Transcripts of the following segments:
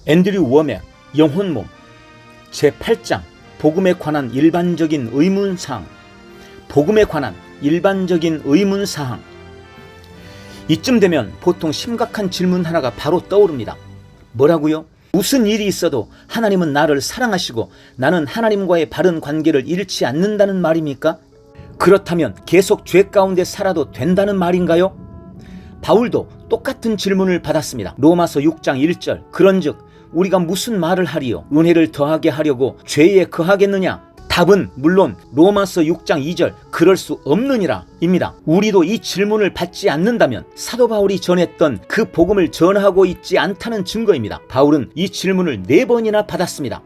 앤드류 웜의 영혼몸 제8장 복음에 관한 일반적인 의문사항. 복음에 관한 일반적인 의문사항. 이쯤 되면 보통 심각한 질문 하나가 바로 떠오릅니다. 뭐라고요? 무슨 일이 있어도 하나님은 나를 사랑하시고 나는 하나님과의 바른 관계를 잃지 않는다는 말입니까? 그렇다면 계속 죄 가운데 살아도 된다는 말인가요? 바울도 똑같은 질문을 받았습니다. 로마서 6장 1절. 그런즉 우리가 무슨 말을 하리요? 은혜를 더하게 하려고 죄에 거하겠느냐? 답은 물론 로마서 6장 2절 그럴 수 없느니라 입니다. 우리도 이 질문을 받지 않는다면 사도 바울이 전했던 그 복음을 전하고 있지 않다는 증거입니다. 바울은 이 질문을 4번이나 받았습니다.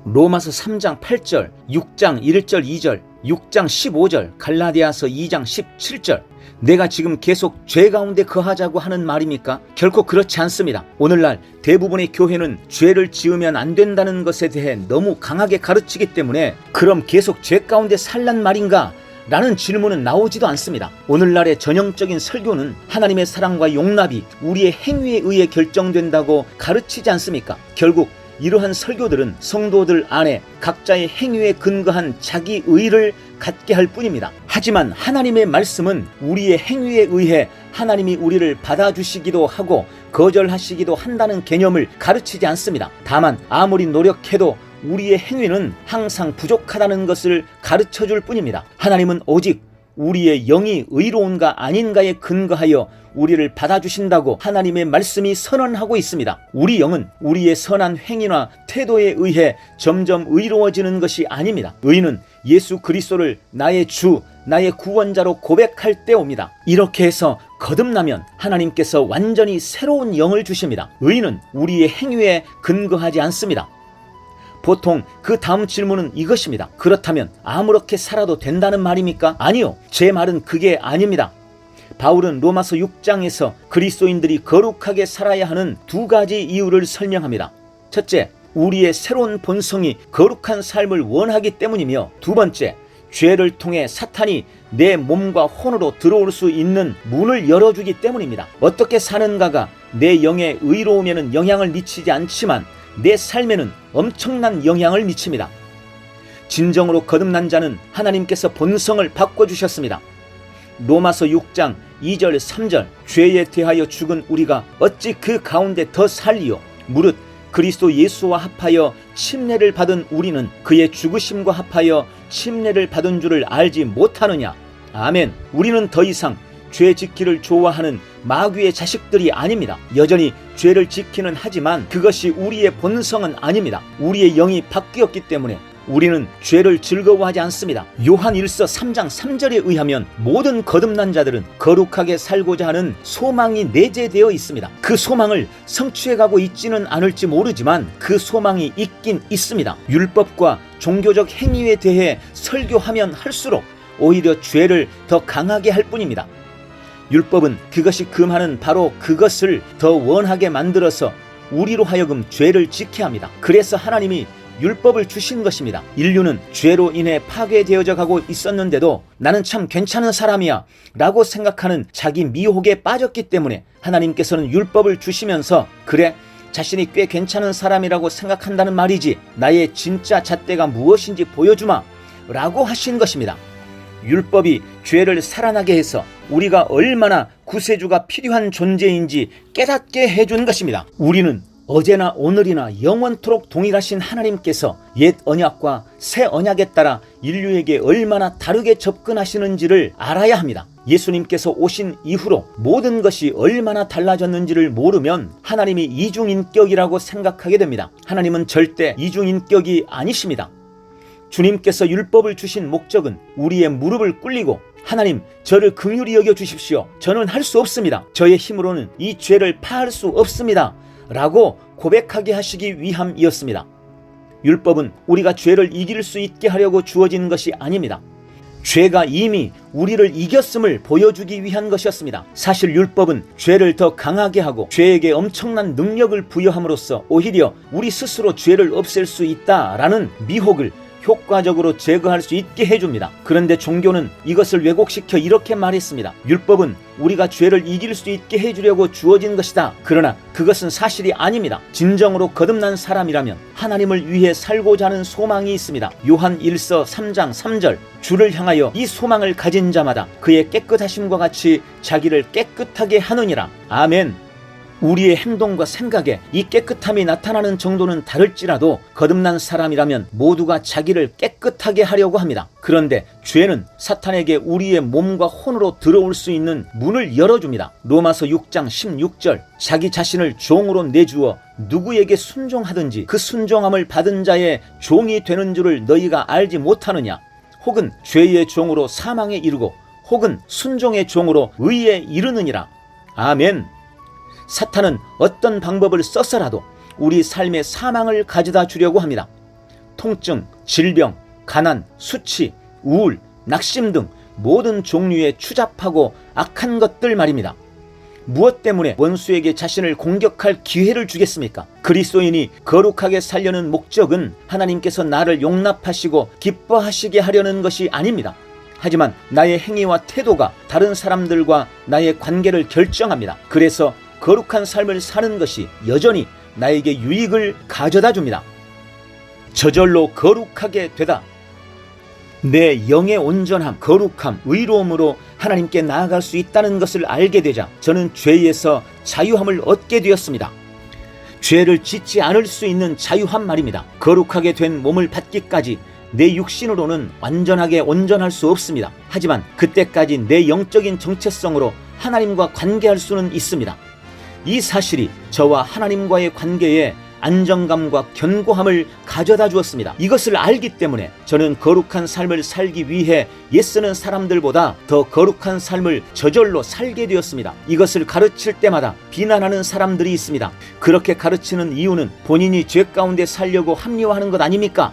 로마서 3장 8절, 6장 1절 2절, 6장 15절, 갈라디아서 2장 17절. 내가 지금 계속 죄 가운데 거하자고 하는 말입니까? 결코 그렇지 않습니다. 오늘날 대부분의 교회는 죄를 지으면 안 된다는 것에 대해 너무 강하게 가르치기 때문에 그럼 계속 죄 가운데 살란 말인가? 라는 질문은 나오지도 않습니다. 오늘날의 전형적인 설교는 하나님의 사랑과 용납이 우리의 행위에 의해 결정된다고 가르치지 않습니까? 결국 이러한 설교들은 성도들 안에 각자의 행위에 근거한 자기 의를 갖게 할 뿐입니다. 하지만 하나님의 말씀은 우리의 행위에 의해 하나님이 우리를 받아주시기도 하고 거절하시기도 한다는 개념을 가르치지 않습니다. 다만 아무리 노력해도 우리의 행위는 항상 부족하다는 것을 가르쳐줄 뿐입니다. 하나님은 오직 우리의 영이 의로운가 아닌가에 근거하여 우리를 받아주신다고 하나님의 말씀이 선언하고 있습니다. 우리 영은 우리의 선한 행위나 태도에 의해 점점 의로워지는 것이 아닙니다. 의는 예수 그리스도를 나의 주, 나의 구원자로 고백할 때 옵니다. 이렇게 해서 거듭나면 하나님께서 완전히 새로운 영을 주십니다. 의는 우리의 행위에 근거하지 않습니다. 보통 그 다음 질문은 이것입니다. 그렇다면 아무렇게 살아도 된다는 말입니까? 아니요. 제 말은 그게 아닙니다. 바울은 로마서 6장에서 그리스도인들이 거룩하게 살아야 하는 2가지 이유를 설명합니다. 첫째, 우리의 새로운 본성이 거룩한 삶을 원하기 때문이며, 두 번째, 죄를 통해 사탄이 내 몸과 혼으로 들어올 수 있는 문을 열어주기 때문입니다. 어떻게 사는가가 내 영의 의로움에는 영향을 미치지 않지만 내 삶에는 엄청난 영향을 미칩니다. 진정으로 거듭난 자는 하나님께서 본성을 바꿔주셨습니다. 로마서 6장 2절 3절 죄에 대하여 죽은 우리가 어찌 그 가운데 더 살리요? 무릇 그리스도 예수와 합하여 침례를 받은 우리는 그의 죽으심과 합하여 침례를 받은 줄을 알지 못하느냐? 아멘. 우리는 더 이상 죄 지키를 좋아하는 마귀의 자식들이 아닙니다. 여전히 죄를 지키는 하지만 그것이 우리의 본성은 아닙니다. 우리의 영이 바뀌었기 때문에 우리는 죄를 즐거워하지 않습니다. 요한 1서 3장 3절에 의하면 모든 거듭난 자들은 거룩하게 살고자 하는 소망이 내재되어 있습니다. 그 소망을 성취해가고 있지는 않을지 모르지만 그 소망이 있긴 있습니다. 율법과 종교적 행위에 대해 설교하면 할수록 오히려 죄를 더 강하게 할 뿐입니다. 율법은 그것이 금하는 바로 그것을 더 원하게 만들어서 우리로 하여금 죄를 지켜야 합니다. 그래서 하나님이 율법을 주신 것입니다. 인류는 죄로 인해 파괴되어져 가고 있었는데도 나는 참 괜찮은 사람이야 라고 생각하는 자기 미혹에 빠졌기 때문에 하나님께서는 율법을 주시면서 그래, 자신이 꽤 괜찮은 사람이라고 생각한다는 말이지, 나의 진짜 잣대가 무엇인지 보여주마 라고 하신 것입니다. 율법이 죄를 살아나게 해서 우리가 얼마나 구세주가 필요한 존재인지 깨닫게 해준 것입니다. 우리는 어제나 오늘이나 영원토록 동일하신 하나님께서 옛 언약과 새 언약에 따라 인류에게 얼마나 다르게 접근하시는지를 알아야 합니다. 예수님께서 오신 이후로 모든 것이 얼마나 달라졌는지를 모르면 하나님이 이중인격이라고 생각하게 됩니다. 하나님은 절대 이중인격이 아니십니다. 주님께서 율법을 주신 목적은 우리의 무릎을 꿇리고 하나님, 저를 긍휼히 여겨 주십시오. 저는 할 수 없습니다. 저의 힘으로는 이 죄를 파할 수 없습니다. 라고 고백하게 하시기 위함이었습니다. 율법은 우리가 죄를 이길 수 있게 하려고 주어진 것이 아닙니다. 죄가 이미 우리를 이겼음을 보여주기 위한 것이었습니다. 사실 율법은 죄를 더 강하게 하고 죄에게 엄청난 능력을 부여함으로써 오히려 우리 스스로 죄를 없앨 수 있다라는 미혹을 효과적으로 제거할 수 있게 해줍니다. 그런데 종교는 이것을 왜곡시켜 이렇게 말했습니다. 율법은 우리가 죄를 이길 수 있게 해주려고 주어진 것이다. 그러나 그것은 사실이 아닙니다. 진정으로 거듭난 사람이라면 하나님을 위해 살고자 하는 소망이 있습니다. 요한 1서 3장 3절, 주를 향하여 이 소망을 가진 자마다 그의 깨끗하심과 같이 자기를 깨끗하게 하느니라. 아멘. 우리의 행동과 생각에 이 깨끗함이 나타나는 정도는 다를지라도 거듭난 사람이라면 모두가 자기를 깨끗하게 하려고 합니다. 그런데 죄는 사탄에게 우리의 몸과 혼으로 들어올 수 있는 문을 열어줍니다. 로마서 6장 16절, 자기 자신을 종으로 내주어 누구에게 순종하든지 그 순종함을 받은 자의 종이 되는 줄을 너희가 알지 못하느냐. 혹은 죄의 종으로 사망에 이르고 혹은 순종의 종으로 의에 이르느니라. 아멘. 사탄은 어떤 방법을 써서라도 우리 삶의 사망을 가져다 주려고 합니다. 통증, 질병, 가난, 수치, 우울, 낙심 등 모든 종류의 추잡하고 악한 것들 말입니다. 무엇 때문에 원수에게 자신을 공격할 기회를 주겠습니까? 그리스도인이 거룩하게 살려는 목적은 하나님께서 나를 용납하시고 기뻐하시게 하려는 것이 아닙니다. 하지만 나의 행위와 태도가 다른 사람들과 나의 관계를 결정합니다. 그래서 거룩한 삶을 사는 것이 여전히 나에게 유익을 가져다 줍니다. 저절로 거룩하게 되다. 내 영의 온전함, 거룩함, 의로움으로 하나님께 나아갈 수 있다는 것을 알게 되자 저는 죄에서 자유함을 얻게 되었습니다. 죄를 짓지 않을 수 있는 자유함 말입니다. 거룩하게 된 몸을 받기까지 내 육신으로는 완전하게 온전할 수 없습니다. 하지만 그때까지 내 영적인 정체성으로 하나님과 관계할 수는 있습니다. 이 사실이 저와 하나님과의 관계에 안정감과 견고함을 가져다 주었습니다. 이것을 알기 때문에 저는 거룩한 삶을 살기 위해 애쓰는 사람들보다 더 거룩한 삶을 저절로 살게 되었습니다. 이것을 가르칠 때마다 비난하는 사람들이 있습니다. 그렇게 가르치는 이유는 본인이 죄 가운데 살려고 합리화하는 것 아닙니까?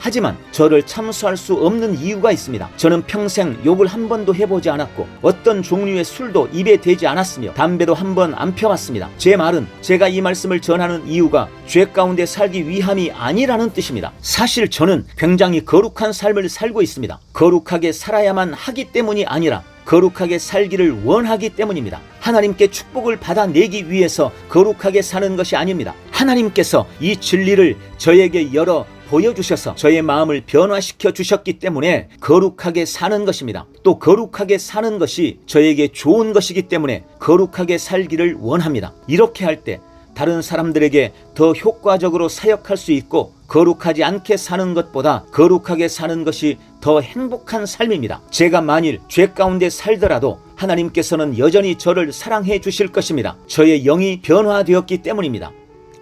하지만 저를 참수할 수 없는 이유가 있습니다. 저는 평생 욕을 한 번도 해보지 않았고 어떤 종류의 술도 입에 대지 않았으며 담배도 한 번 안 펴봤습니다. 제 말은 제가 이 말씀을 전하는 이유가 죄 가운데 살기 위함이 아니라는 뜻입니다. 사실 저는 굉장히 거룩한 삶을 살고 있습니다. 거룩하게 살아야만 하기 때문이 아니라 거룩하게 살기를 원하기 때문입니다. 하나님께 축복을 받아내기 위해서 거룩하게 사는 것이 아닙니다. 하나님께서 이 진리를 저에게 열어 보여주셔서 저의 마음을 변화시켜 주셨기 때문에 거룩하게 사는 것입니다. 또 거룩하게 사는 것이 저에게 좋은 것이기 때문에 거룩하게 살기를 원합니다. 이렇게 할 때 다른 사람들에게 더 효과적으로 사역할 수 있고 거룩하지 않게 사는 것보다 거룩하게 사는 것이 더 행복한 삶입니다. 제가 만일 죄 가운데 살더라도 하나님께서는 여전히 저를 사랑해 주실 것입니다. 저의 영이 변화되었기 때문입니다.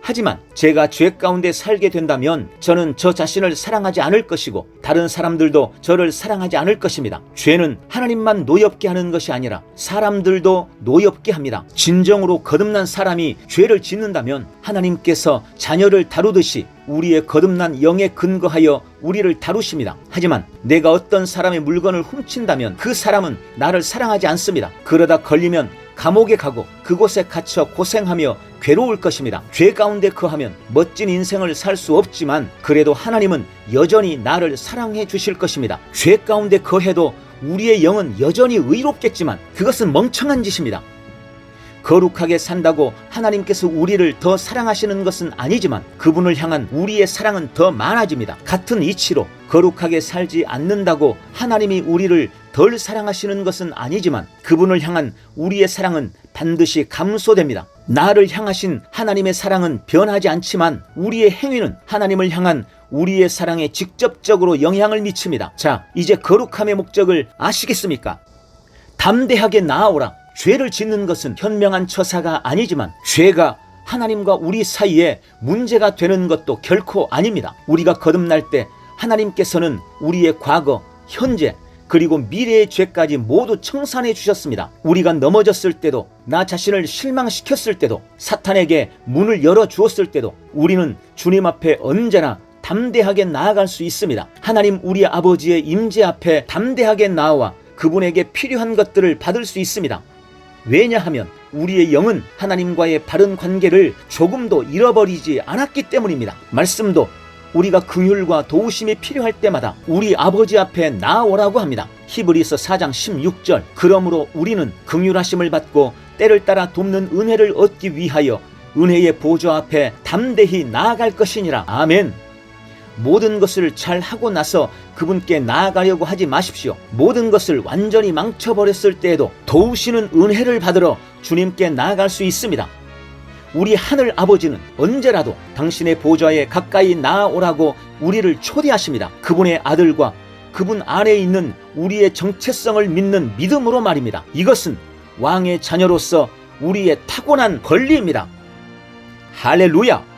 하지만 제가 죄 가운데 살게 된다면 저는 저 자신을 사랑하지 않을 것이고 다른 사람들도 저를 사랑하지 않을 것입니다. 죄는 하나님만 노엽게 하는 것이 아니라 사람들도 노엽게 합니다. 진정으로 거듭난 사람이 죄를 짓는다면 하나님께서 자녀를 다루듯이 우리의 거듭난 영에 근거하여 우리를 다루십니다. 하지만 내가 어떤 사람의 물건을 훔친다면 그 사람은 나를 사랑하지 않습니다. 그러다 걸리면 감옥에 가고 그곳에 갇혀 고생하며 괴로울 것입니다. 죄 가운데 거하면 멋진 인생을 살 수 없지만 그래도 하나님은 여전히 나를 사랑해 주실 것입니다. 죄 가운데 거해도 우리의 영은 여전히 의롭겠지만 그것은 멍청한 짓입니다. 거룩하게 산다고 하나님께서 우리를 더 사랑하시는 것은 아니지만 그분을 향한 우리의 사랑은 더 많아집니다. 같은 이치로 거룩하게 살지 않는다고 하나님이 우리를 덜 사랑하시는 것은 아니지만 그분을 향한 우리의 사랑은 반드시 감소됩니다. 나를 향하신 하나님의 사랑은 변하지 않지만 우리의 행위는 하나님을 향한 우리의 사랑에 직접적으로 영향을 미칩니다. 자, 이제 거룩함의 목적을 아시겠습니까? 담대하게 나아오라. 죄를 짓는 것은 현명한 처사가 아니지만 죄가 하나님과 우리 사이에 문제가 되는 것도 결코 아닙니다. 우리가 거듭날 때 하나님께서는 우리의 과거, 현재, 그리고 미래의 죄까지 모두 청산해 주셨습니다. 우리가 넘어졌을 때도, 나 자신을 실망시켰을 때도, 사탄에게 문을 열어 주었을 때도 우리는 주님 앞에 언제나 담대하게 나아갈 수 있습니다. 하나님 우리 아버지의 임재 앞에 담대하게 나와 그분에게 필요한 것들을 받을 수 있습니다. 왜냐하면 우리의 영은 하나님과의 바른 관계를 조금도 잃어버리지 않았기 때문입니다. 말씀도 우리가 긍휼과 도우심이 필요할 때마다 우리 아버지 앞에 나아오라고 합니다. 히브리서 4장 16절. 그러므로 우리는 긍휼하심을 받고 때를 따라 돕는 은혜를 얻기 위하여 은혜의 보좌 앞에 담대히 나아갈 것이니라. 아멘. 모든 것을 잘 하고 나서 그분께 나아가려고 하지 마십시오. 모든 것을 완전히 망쳐버렸을 때에도 도우시는 은혜를 받으러 주님께 나아갈 수 있습니다. 우리 하늘 아버지는 언제라도 당신의 보좌에 가까이 나아오라고 우리를 초대하십니다. 그분의 아들과 그분 안에 있는 우리의 정체성을 믿는 믿음으로 말입니다. 이것은 왕의 자녀로서 우리의 타고난 권리입니다. 할렐루야!